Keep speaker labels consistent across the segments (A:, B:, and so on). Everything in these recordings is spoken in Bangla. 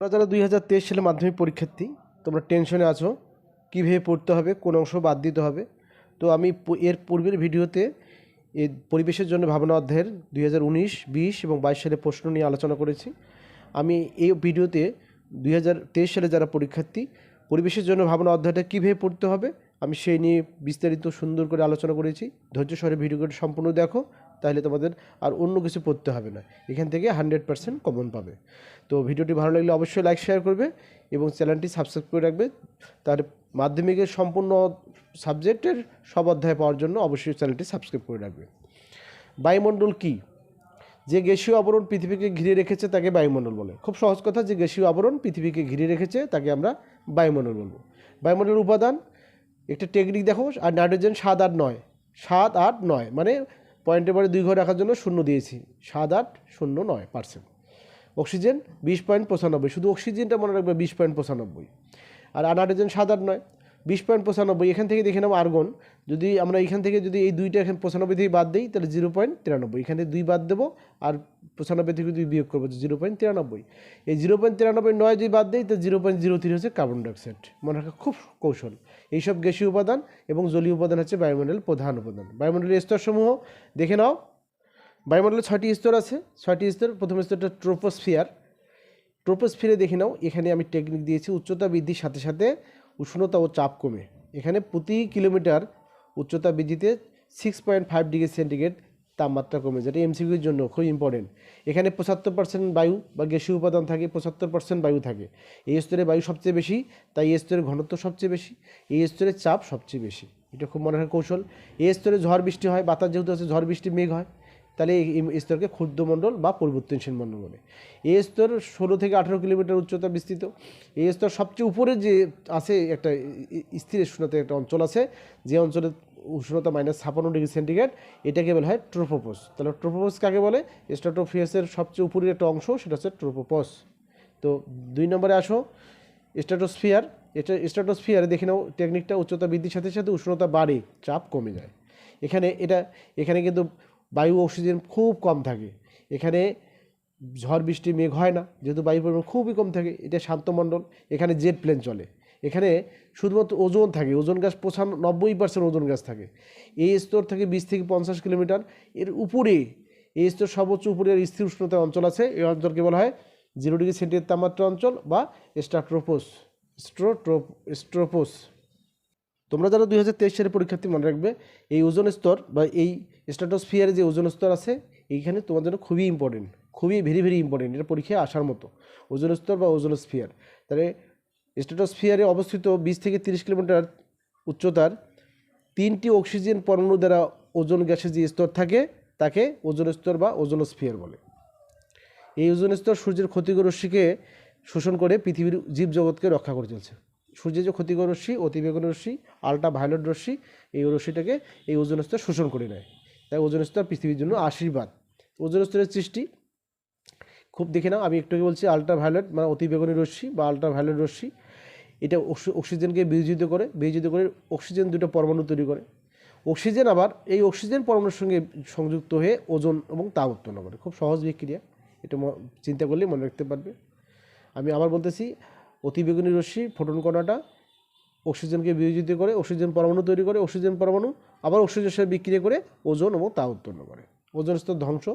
A: তোমরা যারা 2023 সালে মাধ্যমিক পরীক্ষার্থী তোমরা টেনশনে আছো কীভাবে পড়তে হবে, কোন অংশ বাদ দিতে হবে। তো আমি এর পূর্বের ভিডিওতে এই পরিবেশের জন্য ভাবনা অধ্যায়ের 2019, 20 এবং 22 সালে প্রশ্ন নিয়ে আলোচনা করেছি। আমি এই ভিডিওতে 2023 সালে যারা পরীক্ষার্থী পরিবেশের জন্য ভাবনা অধ্যায়টা কীভাবে পড়তে হবে আমি সেই নিয়ে বিস্তারিত সুন্দর করে আলোচনা করেছি। ধৈর্য সহকারে ভিডিওটি সম্পূর্ণ দেখো, তাহলে তোমাদের আর অন্য কিছু পড়তে হবে না, এখান থেকে 100% কমন পাবে। তো ভিডিওটি ভালো লাগলে অবশ্যই লাইক শেয়ার করবে এবং চ্যানেলটি সাবস্ক্রাইব করে রাখবে। তার মাধ্যমিকের সম্পূর্ণ সাবজেক্টের সব অধ্যায় পাওয়ার জন্য অবশ্যই চ্যানেলটি সাবস্ক্রাইব করে রাখবে। বায়ুমণ্ডল কি? যে গ্যাসীয় আবরণ পৃথিবীকে ঘিরে রেখেছে তাকে বায়ুমণ্ডল বলে। খুব সহজ কথা, যে গ্যাসীয় আবরণ পৃথিবীকে ঘিরে রেখেছে তাকে আমরা বায়ুমণ্ডল বলবো। বায়ুমণ্ডলের উপাদান একটা টেকনিক দেখো, আর নাইট্রোজেন 7, 8, 9, 7, 8, 9 মানে পয়েন্টের পরে 2 ঘর রাখার জন্য শূন্য দিয়েছি, 7, 8, 0, 9%। অক্সিজেন 20.95, শুধু অক্সিজেনটা মনে রাখবে 20.95। আর নাইট্রোজেন 7, 8, 9, 20.95। এখান থেকে দেখে নেব আর্গন, যদি আমরা এখান থেকে যদি এই দুইটা এখানে 95 থেকে বাদ দিই তাহলে 0.93, এখান থেকে 2 বাদ দেবো আর 95 থেকে 2 বিয়োগ করবো 0.93। এই 0.93 9 যদি বাদ দিই তো 0.03 হচ্ছে কার্বন ডাইঅক্সাইড। মনে রাখা খুব কৌশল। এইসব গ্যাসীয় উপাদান এবং জলীয় উপাদান হচ্ছে বায়ুমণ্ডলের প্রধান উপাদান। বায়ুমণ্ডলের স্তরসমূহ দেখে নাও। বায়ুমণ্ডলে 6টি স্তর আছে। 6টি স্তর। প্রথম স্তরটা ট্রোপোস্ফিয়ার। ট্রোপোস্ফিয়ারে দেখে নাও, এখানে আমি টেকনিক দিয়েছি উচ্চতা বৃদ্ধির সাথে সাথে উষ্ণতা ও চাপ কমে। এখানে প্রতি কিলোমিটার উচ্চতা বৃদ্ধিতে 6.5 ডিগ্রি সেন্টিগ্রেড তাপমাত্রা কমে, যেটা এমসিকিউর জন্য খুব ইম্পর্টেন্ট। এখানে 75% বায়ু বা গ্যাসীয় উপাদান থাকে, 75% বায়ু থাকে। এই স্তরে বায়ু সবচেয়ে বেশি, তাই এই স্তরের ঘনত্ব সবচেয়ে বেশি, এই স্তরে চাপ সবচেয়ে বেশি। এটা খুব মনে রাখার কৌশল। এই স্তরে ঝড় বৃষ্টি হয়, বাতাস যেহেতু আছে ঝড় বৃষ্টি মেঘ হয়, তাহলে এই স্তরকে ক্ষুদ্রমণ্ডল বা পরিবর্তনশীল মণ্ডল বলে। এই স্তর 16 থেকে 18 কিলোমিটার উচ্চতা বিস্তৃত। এই স্তর সবচেয়ে উপরে যে আছে একটা স্থির উষ্ণতার একটা অঞ্চল আছে, যে অঞ্চলে উষ্ণতা -56 ডিগ্রি সেন্টিগ্রেড, এটাকে বলা হয় ট্রোপোপস। তাহলে ট্রোপোপস কাকে বলে? স্ট্রাটোস্ফিয়ারের সবচেয়ে উপরের একটা অংশ, সেটা হচ্ছে ট্রোপোপস। তো 2 নম্বরে আসো, স্ট্রাটোস্ফিয়ার। স্ট্রাটোস্ফিয়ারে দেখে নাও টেকনিকটা, উচ্চতা বৃদ্ধির সাথে সাথে উষ্ণতা বাড়ে, চাপ কমে যায়। এখানে কিন্তু বায়ু অক্সিজেন খুব কম থাকে। এখানে ঝড় বৃষ্টি মেঘ হয় না, যেহেতু বায়ুর পরিমাণ খুবই কম থাকে। এটা শান্তমণ্ডল। এখানে জেট প্লেন চলে। এখানে শুধুমাত্র ওজোন থাকে, ওজোন গ্যাস 95% ওজোন গ্যাস থাকে। এই স্তর থেকে 20 থেকে 50 কিলোমিটার এর উপরে, এই স্তর সর্বোচ্চ উপরে স্থির উষ্ণতার অঞ্চল আছে। এই অঞ্চলকে বলা হয় 0 ডিগ্রি সেন্টিগ্রেড তাপমাত্রা অঞ্চল বা স্ট্রোপোস। তোমরা যারা 2023 সালের পরীক্ষার্থী মনে রাখবে, এই ওজোন স্তর বা এই স্ট্রাটোস্ফিয়ারে যে ওজোন স্তর আছে, এইখানে তোমার জন্য খুবই ইম্পর্টেন্ট, খুবই ভেরি ভেরি ইম্পর্টেন্ট। এটা পরীক্ষায় আসার মতো। ওজোন স্তর বা ওজোন স্ফিয়ার, তাহলে স্ট্রাটোস্ফিয়ারে অবস্থিত 20 থেকে 30 কিলোমিটার উচ্চতার 3টি অক্সিজেন পরমাণু দ্বারা ওজোন গ্যাসের যে স্তর থাকে তাকে ওজোন স্তর বা ওজোন স্ফিয়ার বলে। এই ওজোন স্তর সূর্যের ক্ষতিকর রশ্মিকে শোষণ করে পৃথিবীর জীবজগৎকে রক্ষা করে চলছে। সূর্যের যে ক্ষতিকর রশ্মি, অতিবেগুনি রশ্মি, আল্ট্রাভায়োলেট রশ্মি, এই রশ্মিটাকে এই ওজোন স্তর শোষণ করে নেয়। তাই ওজোন স্তর পৃথিবীর জন্য আশীর্বাদ। ওজোন স্তরের সৃষ্টি খুব দেখে নাও, আমি একটু বলছি আল্ট্রাভায়োলেট মানে অতিবেগুনি রশ্মি বা আল্ট্রাভায়োলেট রশ্মি, এটা অক্সিজেনকে বিয়োজিত করে অক্সিজেন 2টা পরমাণু তৈরি করে। অক্সিজেন আবার এই অক্সিজেন পরমাণুর সঙ্গে সংযুক্ত হয়ে ওজোন এবং তাপ উৎপন্ন করে। খুব সহজ বিক্রিয়া, এটা চিন্তা করলেই মনে রাখতে পারবে। আমি আবার বলতেছি, অতিবেগুনি রশ্মি ফোটন কণাটা অক্সিজেনকে বিয়োজিত করে অক্সিজেন পরমাণু তৈরি করে, অক্সিজেন পরমাণু আবার অক্সিজেনের সাথে বিক্রিয়া করে ওজোন এবং তাপ উৎপন্ন করে। ওজোন স্তর ধ্বংস।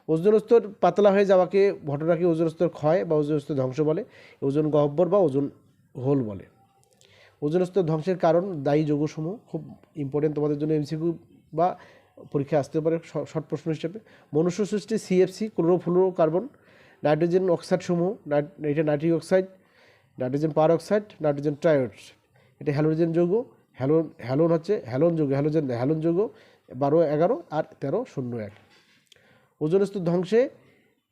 A: ওজোন স্তর পাতলা হয়ে যাওয়াকে, ঘটনাকে ওজোন স্তর ক্ষয় বা ওজোন স্তর ধ্বংস বলে। ওজোন গহ্বর বা ওজোন হোল বলে। ওজোন স্তর ধ্বংসের কারণ দায়ী যৌগসমূহ খুব ইম্পর্টেন্ট তোমাদের জন্য, এমসিকিউ বা পরীক্ষায় আসতে পারে শর্ট প্রশ্ন হিসেবে। মনুষ্য সৃষ্টি সিএফসি, ক্লোরোফ্লোরোকার্বন, নাইট্রোজেন অক্সাইড সমূহ, এটা নাইট্রিক অক্সাইড, নাইট্রোজেন পার অক্সাইড, নাইট্রোজেন ট্রাইঅডস, এটা হ্যালোজেন যৌগ। হ্যালোন হচ্ছে হ্যালোন যৌগ, হ্যালোন যৌগ 12, 11 আর 13, 0, 1। ওজোন স্তর ধ্বংসে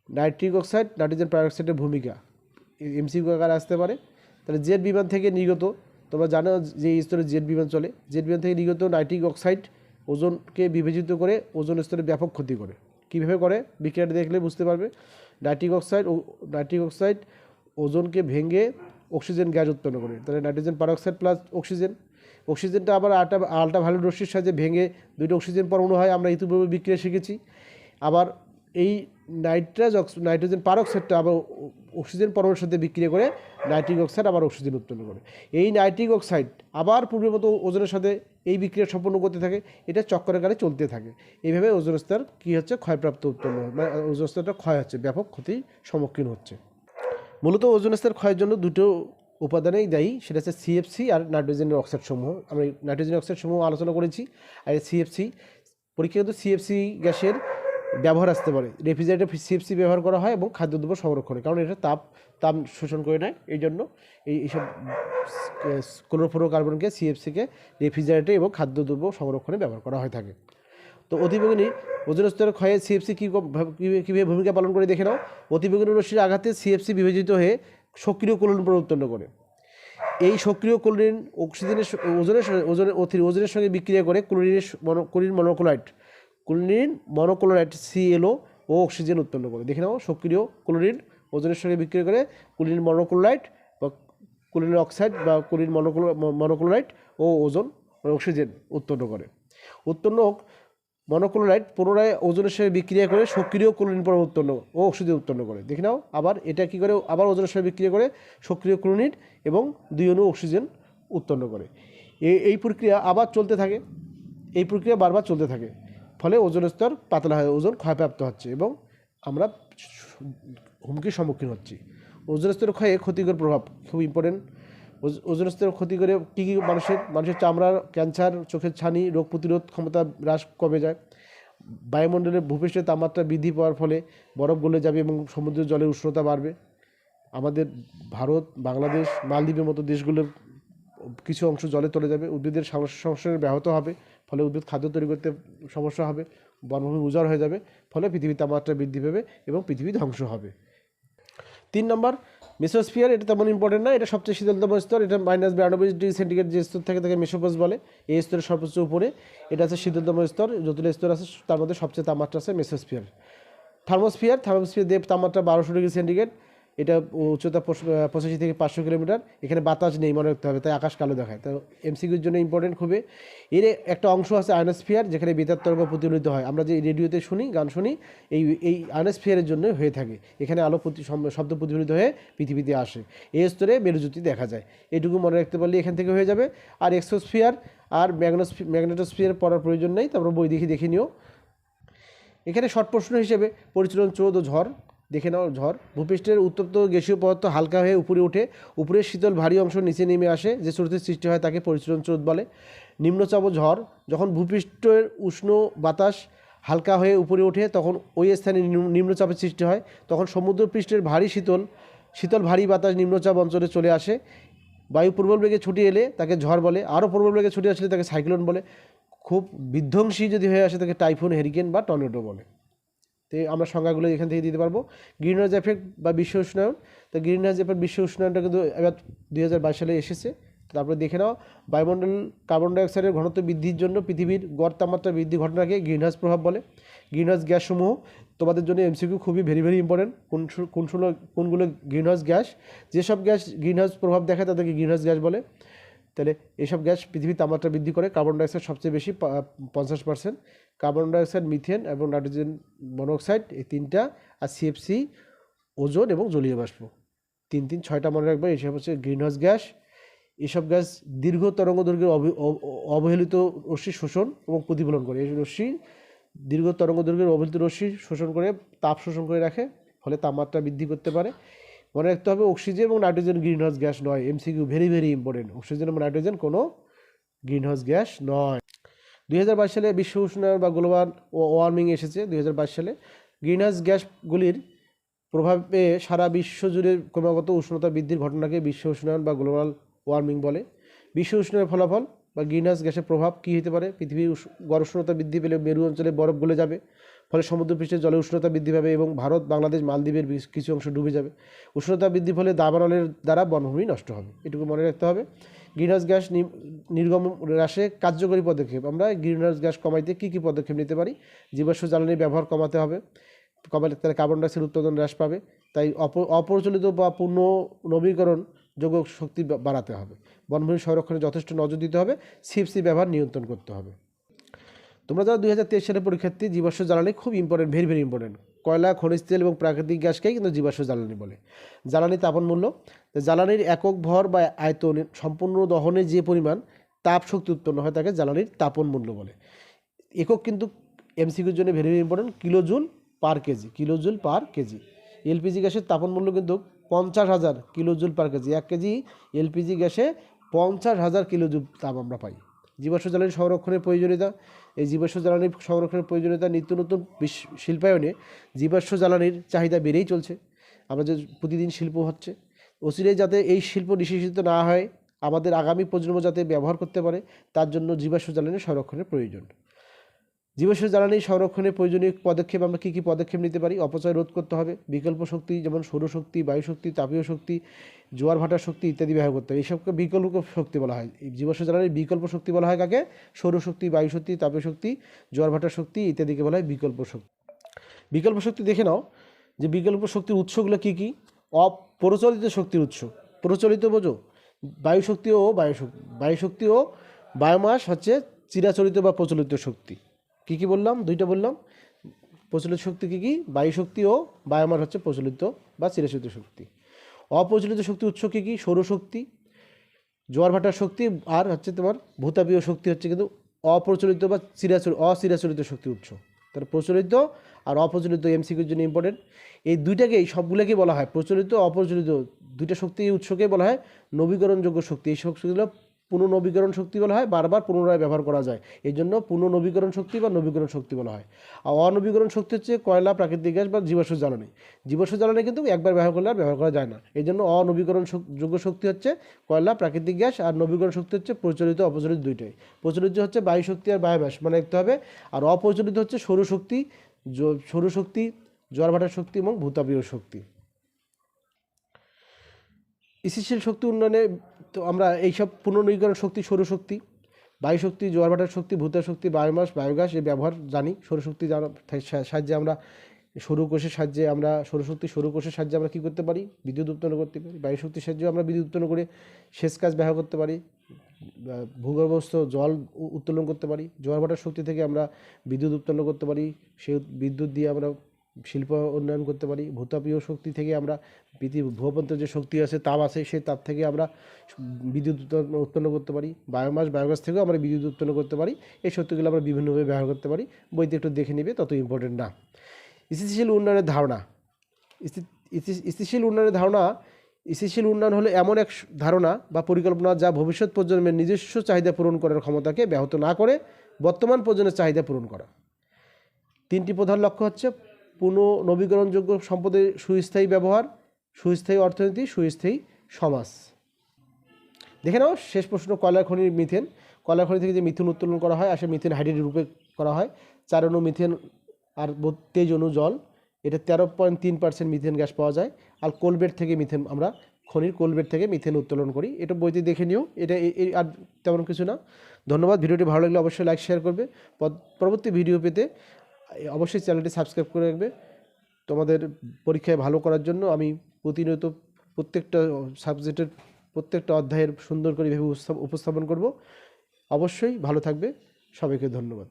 A: নাইট্রিক অক্সাইড, নাইট্রোজেন পার অক্সাইডের ভূমিকা এমসিকিউ আকারে আসতে পারে। তাহলে জেট বিমান থেকে নির্গত, তোমরা জানো যে এই স্তরে জেট বিমান চলে, জেট বিমান থেকে নির্গত নাইট্রিক অক্সাইড ওজোনকে বিভাজিত করে ওজোন স্তরে ব্যাপক ক্ষতি করে। কীভাবে করে বিক্রিয়াটা দেখলে বুঝতে পারবে। নাইট্রিক অক্সাইড ওজোনকে ভেঙে অক্সিজেন গ্যাস উৎপন্ন করে। তাহলে নাইট্রোজেন পার অক্সাইড প্লাস অক্সিজেনটা আবার আল্ট্রাভায়োলেট রশ্মির সাহায্যে ভেঙে 2টা অক্সিজেন পরমাণু হয়, আমরা ইতিপূর্বে বিক্রিয়া শিখেছি। আবার এই নাইট্রোজেন পারঅক্সাইডটা আবার অক্সিজেন পরমাণুর সাথে বিক্রিয়া করে নাইট্রিক অক্সাইড আবার অক্সিজেন উৎপন্ন করে। এই নাইট্রিক অক্সাইড আবার পূর্বের মতো ওজনের সাথে এই বিক্রিয়া সম্পন্ন করতে থাকে, এটা চক্রাকারে চলতে থাকে। এইভাবে ওজোন স্তর কী হচ্ছে, ক্ষয়প্রাপ্ত উৎপন্ন হয়, মানে ওজোন স্তরটা ক্ষয় হচ্ছে, ব্যাপক ক্ষতির সম্মুখীন হচ্ছে। মূলত ওজোন স্তর ক্ষয়ের জন্য দুটো উপাদানেই দায়ী, সেটা হচ্ছে সিএফসি আর নাইট্রোজেনের অক্সাইড সমূহ। আমরা নাইট্রোজেন অক্সাইড সমূহ আলোচনা করেছি। আর সিএফসি পরীক্ষা কিন্তু সিএফসি গ্যাসের ব্যবহার আসতে পারে। রেফ্রিজারেটরে সিএফসি ব্যবহার করা হয় এবং খাদ্যদ্রব্য সংরক্ষণে, কারণ এটা তাপ শোষণ করে নেয়। এই জন্য এইসব ক্লোরোফ্লোরোকার্বনকে সিএফসিকে রেফ্রিজারেটরে এবং খাদ্যদ্রব্য সংরক্ষণে ব্যবহার করা হয়ে থাকে। তো অতিবেগুনি ওজোন স্তরের ক্ষয়ে সিএফসি কীভাবে ভূমিকা পালন করে দেখে নাও। অতিবেগুনি রশ্মির আঘাতে সিএফসি বিভাজিত হয়ে সক্রিয় ক্লোরিন উৎপন্ন করে। এই সক্রিয় ক্লোরিন ওজনের সঙ্গে বিক্রিয়া করে ক্লোরিন মনোক্লোরাইড সিএলও ও অক্সিজেন উৎপন্ন করে। দেখে নাও, সক্রিয় ক্লোরিন ওজনের সঙ্গে বিক্রিয়া করে ক্লোরিন মনোক্লোরাইড বা ক্লোরিন অক্সাইড বা ক্লোরিন মনোক্লোরাইড ও অক্সিজেন উৎপন্ন করে। উৎপন্ন মনোক্লোরাইড পুনরায় ওজনের সঙ্গে বিক্রিয়া করে সক্রিয় ক্লোরিন পরমাণু উৎপন্ন ও অক্সিজেন উৎপন্ন করে। দেখে নাও, আবার এটা কী করে, আবার ওজনের সঙ্গে বিক্রিয়া করে সক্রিয় ক্লোরিন এবং 2 অণু অক্সিজেন উৎপন্ন করে। এই প্রক্রিয়া আবার চলতে থাকে, এই প্রক্রিয়া বারবার চলতে থাকে, ফলে ওজোন স্তর পাতলা হয়, ওজন ক্ষয়প্রাপ্ত হচ্ছে এবং আমরা হুমকির সম্মুখীন হচ্ছি। ওজোন স্তরের ক্ষয়ে ক্ষতিকর প্রভাব খুব ইম্পর্টেন্ট। ওজোন স্তর ক্ষতি করে কী কী, মানুষের চামড়ার ক্যান্সার, চোখের ছানি, রোগ প্রতিরোধ ক্ষমতা হ্রাস কমে যায়। বায়ুমণ্ডলের ভূপৃষ্ঠের তাপমাত্রা বৃদ্ধি পাওয়ার ফলে বরফ গলে যাবে এবং সমুদ্রের জলের উষ্ণতা বাড়বে। আমাদের ভারত, বাংলাদেশ, মালদ্বীপের মতো দেশগুলোর কিছু অংশ জলে চলে যাবে। উদ্ভিদের সংশ্লেষণ ব্যাহত হবে, ফলে উদ্ভিদ খাদ্য তৈরি করতে সমস্যা হবে। বনভূমি উজাড় হয়ে যাবে, ফলে পৃথিবীর তাপমাত্রা বৃদ্ধি পাবে এবং পৃথিবী ধ্বংস হবে। 3 নম্বর, মেসোস্ফিয়ার। এটা তেমন ইম্পর্টেন্ট না, এটা সবচেয়ে শীতলতম স্তর। এটা -92°C যে স্তর থাকে তাকে মেসোপস বলে। এই স্তরের সর্বোচ্চ উপরে, এটা আছে শীতলতম স্তর। যতগুলো স্তর আছে তার মধ্যে সবচেয়ে তাপমাত্রা আছে মেসোস্ফিয়ার। থার্মোস্ফিয়ার তাপমাত্রা 1200°C। এটা উচ্চতা 85 থেকে 500 কিলোমিটার। এখানে বাতাস নেই, মনে রাখতে হবে, তাই আকাশ কালো দেখায়। তো এমসিকিউর জন্য ইম্পর্টেন্ট খুবই। এর একটা অংশ আছে আয়নোস্ফিয়ার, যেখানে বেতার তরঙ্গ প্রতিফলিত হয়। আমরা যে রেডিওতে শুনি, গান শুনি, এই আয়নোস্ফিয়ারের জন্য হয়ে থাকে। এখানে আলো শব্দ প্রতিফলিত হয়ে পৃথিবীতে আসে। এই স্তরে মেরুজ্যোতি দেখা যায়। এইটুকু মনে রাখতে পারলে এখান থেকে হয়ে যাবে। আর এক্সোস্ফিয়ার আর ম্যাগনেটোস্ফিয়ার পড়ার প্রয়োজন নেই, তারপর বই দেখে নিও। এখানে শর্ট প্রশ্ন হিসেবে পরিচলন স্রোত ও ঝড় দেখে নাও। ঝড় ভূপৃষ্ঠের উত্তপ্ত গ্যাসীয় পদার্থ হালকা হয়ে উপরে ওঠে, উপরের শীতল ভারী অংশ নিচে নেমে আসে, যে স্রোতের সৃষ্টি হয় তাকে পরিচলন স্রোত বলে। নিম্নচাপ ও ঝড়, যখন ভূপৃষ্ঠের উষ্ণ বাতাস হালকা হয়ে উপরে ওঠে তখন ওই স্থানে নিম্নচাপের সৃষ্টি হয়। তখন সমুদ্রপৃষ্ঠের শীতল ভারী বাতাস নিম্নচাপ অঞ্চলে চলে আসে। বায়ু প্রবল বেগে ছুটে এলে তাকে ঝড় বলে, আরও প্রবল বেগে ছুটে আসলে তাকে সাইক্লোন বলে। খুব বিধ্বংসী যদি হয়ে আসে তাকে টাইফুন, হেরিকেন বা টর্নেডো বলে। তো আমরা সংজ্ঞাগুলো এখান থেকে দিতে পারবো। গ্রিন হাউস এফেক্ট বা বিশ্ব উষ্ণায়ন। তো গ্রিন হাউস এফেক্ট বিশ্ব উষ্ণায়নটা কিন্তু এবার 2022 সালে এসেছে। তারপরে দেখে নাও, বায়ুমণ্ডল কার্বন ডাইঅক্সাইডের ঘনত্ব বৃদ্ধির জন্য পৃথিবীর গড় তাপমাত্রা বৃদ্ধি ঘটনাকে গ্রিন হাউস প্রভাব বলে। গ্রিন হাউস গ্যাসসমূহ তোমাদের জন্য এমসিকিউ খুবই ভেরি ইম্পর্টেন্ট। কোনগুলো গ্রিন হাউস গ্যাস, যেসব গ্যাস গ্রিন হাউস প্রভাব দেখায় তাদেরকে গ্রিন হাউস গ্যাস বলে। তাহলে এইসব গ্যাস পৃথিবীর তাপমাত্রা বৃদ্ধি করে। কার্বন ডাইঅক্সাইড সবচেয়ে বেশি, 50%। কার্বন ডাইঅক্সাইড, মিথেন এবং নাইট্রোজেন মনোক্সাইড, এই তিনটা। আর সিএফসি, ওজোন এবং জলীয় বাষ্প। 6টা মনে রাখবে। এসব হচ্ছে গ্রিন হাউস গ্যাস। এসব গ্যাস দীর্ঘ তরঙ্গ দৈর্ঘ্যের অবহেলিত রশ্মি শোষণ এবং প্রতিফলন করে। এই রশ্মি দীর্ঘ তরঙ্গ দৈর্ঘ্যের অবহেলিত রশ্মি শোষণ করে, তাপ শোষণ করে রাখে, ফলে তাপমাত্রা বৃদ্ধি করতে পারে। মনে রাখতে হবে, অক্সিজেন এবং নাইট্রোজেন গ্রিন হাউস গ্যাস নয়। MCQ very important. অক্সিজেন এবং নাইট্রোজেন কোনো গ্রিন হাউস গ্যাস নয়। 2022 সালে বিশ্ব উষ্ণায়ন বা গ্লোবাল ওয়ার্মিং এসেছে 2022 সালে। গ্রিন হাউস গ্যাসগুলির প্রভাবে সারা বিশ্ব জুড়ে ক্রমাগত উষ্ণতা বৃদ্ধির ঘটনাকে বিশ্ব উষ্ণায়ন বা গ্লোবাল ওয়ার্মিং বলে। বিশ্ব উষ্ণায়নের ফলাফল বা গ্রিন হাউস গ্যাসের প্রভাব কী হতে পারে? পৃথিবীর গড় উষ্ণতা বৃদ্ধি পেলে মেরু অঞ্চলে বরফ গলে যাবে, ফলে সমুদ্রপৃষ্ঠের জলের উষ্ণতা বৃদ্ধি পাবে এবং ভারত, বাংলাদেশ, মালদ্বীপের কিছু অংশ ডুবে যাবে। উষ্ণতা বৃদ্ধির ফলে দাবানলের দ্বারা বনভূমি নষ্ট হবে। এটুকু মনে রাখতে হবে। গ্রিন হাউস গ্যাস নির্গমন হ্রাসে কার্যকরী পদক্ষেপ। আমরা গ্রিন হাউস গ্যাস কমাইতে কী কী পদক্ষেপ নিতে পারি? জীবাশ্ম জ্বালানির ব্যবহার কমাতে হবে। কমালে তাহলে কার্বন ডাইঅক্সাইড উৎপাদন হ্রাস পাবে। তাই অপ্রচলিত বা পূর্ণ নবীকরণ যোগ্য শক্তি বাড়াতে হবে। বনভূমি সংরক্ষণে যথেষ্ট নজর দিতে হবে। সিএফসি ব্যবহার নিয়ন্ত্রণ করতে হবে। তোমরা যারা 2023 সালের পরীক্ষার্থী, জীবাশ্ম জ্বালানি খুব ইম্পর্টেন্ট, ভেরি ইম্পর্টেন্ট। কয়লা, খনিজ তেল এবং প্রাকৃতিক গ্যাসকেই কিন্তু জীবাশ্ম জ্বালানি বলে। জ্বালানি তাপন মূল্য, জ্বালানির একক ভর বা আয়তন সম্পূর্ণ দহনে যে পরিমাণ তাপ শক্তি উৎপন্ন হয় তাকে জ্বালানির তাপন মূল্য বলে। একক কিন্তু এমসিকিউর জন্য ভেরি ইম্পর্টেন্ট, কিলোজুল পার কেজি, কিলোজুল পার কেজি। এলপিজি গ্যাসের তাপন মূল্য কিন্তু 50,000 কিলোজুল পার কেজি। 1 কেজি এলপিজি গ্যাসে 50,000 কিলোজুল তাপ আমরা পাই। জীবাশ্ম জ্বালানি সংরক্ষণের প্রয়োজনীয়তা, এই জীবাশ্ম জ্বালানি সংরক্ষণের প্রয়োজনীয়তা নিত্য নতুন শিল্পায়নে জীবাশ্ম জ্বালানির চাহিদা বেড়েই চলছে। আমরা যে প্রতিদিন শিল্প হচ্ছে, অচিরেই যাতে এই শিল্প নিষ্কাশিত না হয়, আমাদের আগামী প্রজন্ম যাতে ব্যবহার করতে পারে, তার জন্য জীবাশ্ম জ্বালানি সংরক্ষণের প্রয়োজন। জীবাশ্ম জ্বালানি সংরক্ষণের প্রয়োজনীয় পদক্ষেপ আমরা কী কী পদক্ষেপ নিতে পারি? অপচয় রোধ করতে হবে, বিকল্প শক্তি যেমন সৌরশক্তি, বায়ুশক্তি, তাপীয় শক্তি, জোয়ার ভাটার শক্তি ইত্যাদি ব্যবহার করতে হবে। এইসবকে বিকল্প শক্তি বলা হয়। এই জীবাশ্ম জ্বালানির বিকল্প শক্তি বলা হয় কাকে? সৌরশক্তি, বায়ুশক্তি, তাপীয় শক্তি, জোয়ার ভাটার শক্তি ইত্যাদিকে বলা হয় বিকল্প শক্তি। বিকল্প শক্তি দেখে নাও যে বিকল্প শক্তির উৎসগুলো কী কী? অপ্রচলিত শক্তির উৎস, প্রচলিত বোঝো, বায়ুশক্তি ও বায়োমাস হচ্ছে চিরাচরিত বা প্রচলিত শক্তি। কী কী বললাম? দুইটা বললাম। প্রচলিত শক্তি কী কী? বায়ুশক্তি ও বায়োমাস হচ্ছে প্রচলিত বা চিরাচরিত শক্তি। অপ্রচলিত শক্তি উৎস কী কী? সৌরশক্তি, জোয়ার ভাটার শক্তি, আর হচ্ছে তোমার ভূতাপীয় শক্তি হচ্ছে কিন্তু অপ্রচলিত বা অচিরাচরিত শক্তি উৎস। তার প্রচলিত আর অপ্রচলিত এমসিকিউর জন্য ইম্পর্টেন্ট। এই দুইটাকেই সবগুলোকেই বলা হয় প্রচলিত অপ্রচলিত দুইটা শক্তি উৎসকেই বলা হয় নবীকরণযোগ্য শক্তি। এই শক্তিগুলো পুনর্নবীকরণ শক্তি বলা হয়, বারবার পুনরায় ব্যবহার করা যায়, এই জন্য পুনর্নবীকরণ শক্তি বা নবীকরণ শক্তি বলা হয়। আর অনবীকরণ শক্তি হচ্ছে কয়লা, প্রাকৃতিক গ্যাস বা জীবাশ্ম জ্বালানি। জীবাশ্ম জ্বালানি কিন্তু একবার ব্যবহার করলে আর ব্যবহার করা যায় না, এই জন্য অনবীকরণ যোগ্য শক্তি হচ্ছে কয়লা, প্রাকৃতিক গ্যাস, আর নবীকরণ শক্তি হচ্ছে প্রচলিত অপ্রচলিত দুইটাই। প্রচলিত হচ্ছে বায়ুশক্তি আর বায়োমাস মানে দেখতে হবে, আর অপ্রচলিত হচ্ছে সৌরশক্তি, জোয়ার ভাটার শক্তি এবং ভূতাপীয় শক্তি। স্থিতিশীল শক্তি উন্নয়নে তো আমরা এইসব পুনর্নবীকরণ শক্তি, সৌরশক্তি, বায়ুশক্তি, জোয়ার ভাটার শক্তি, ভূতাপ শক্তি, বায়োমাস, বায়োগ্যাস এর ব্যবহার জানি। সৌরশক্তি সাহায্যে আমরা সৌরকোষের সাহায্যে আমরা কী করতে পারি? বিদ্যুৎ উৎপন্ন করতে পারি। বায়ুশক্তির সাহায্যে আমরা বিদ্যুৎ উৎপন্ন করে সেচ কাজ ব্যবহার করতে পারি, ভূগর্ভস্থ জল উত্তোলন করতে পারি। জোয়ার ভাটার শক্তি থেকে আমরা বিদ্যুৎ উৎপন্ন করতে পারি, সেই বিদ্যুৎ দিয়ে আমরা শিল্প উন্নয়ন করতে পারি। ভূতাপীয় শক্তি থেকে আমরা ভূপৃষ্ঠের যে শক্তি আছে, তাপ আছে, সেই তাপ থেকে আমরা বিদ্যুৎ উৎপন্ন করতে পারি। বায়োগ্যাস থেকেও আমরা বিদ্যুৎ উৎপন্ন করতে পারি। এই শক্তিগুলো আমরা বিভিন্নভাবে ব্যবহার করতে পারি, বইতে একটু দেখে নেবে, তত ইম্পর্টেন্ট না। স্থিতিশীল উন্নয়নের ধারণা। স্থিতিশীল উন্নয়ন হলো এমন এক ধারণা বা পরিকল্পনা যা ভবিষ্যৎ প্রজন্মের নিজস্ব চাহিদা পূরণ করার ক্ষমতাকে ব্যাহত না করে বর্তমান প্রজন্মের চাহিদা পূরণ করা। 3টি প্রধান লক্ষ্য হচ্ছে পুনর্নবীকরণযোগ্য সম্পদের সুস্থায়ী ব্যবহার, সুস্থায়ী অর্থনীতি, সুস্থায়ী সমাজ। দেখে নাও শেষ প্রশ্ন, কয়লার খনির মিথেন। কয়লার খনি থেকে যে মিথেন উত্তোলন করা হয় আসলে মিথেন হাইড্রেটের রূপে করা হয়। 4 অণু মিথেন আর 23 অণু জল, এটা 13.3% মিথেন গ্যাস পাওয়া যায়। আর কোলবেট থেকে মিথেন, আমরা খনির কোলবেট থেকে মিথেন উত্তোলন করি। এটা বইতে দেখে নিও, এটা আর তেমন কিছু না। ধন্যবাদ। ভিডিওটি ভালো লাগলে অবশ্যই লাইক শেয়ার করবে। পরবর্তী ভিডিও পেতে অবশ্যই চ্যানেলটি সাবস্ক্রাইব করে রাখবে। তোমাদের পরীক্ষায় ভালো করার জন্য আমি প্রতিনিয়ত প্রত্যেকটা সাবজেক্টের প্রত্যেকটা অধ্যায়ের সুন্দর করে ভেবে উপস্থাপন করব। অবশ্যই ভালো থাকবে। সবাইকে ধন্যবাদ।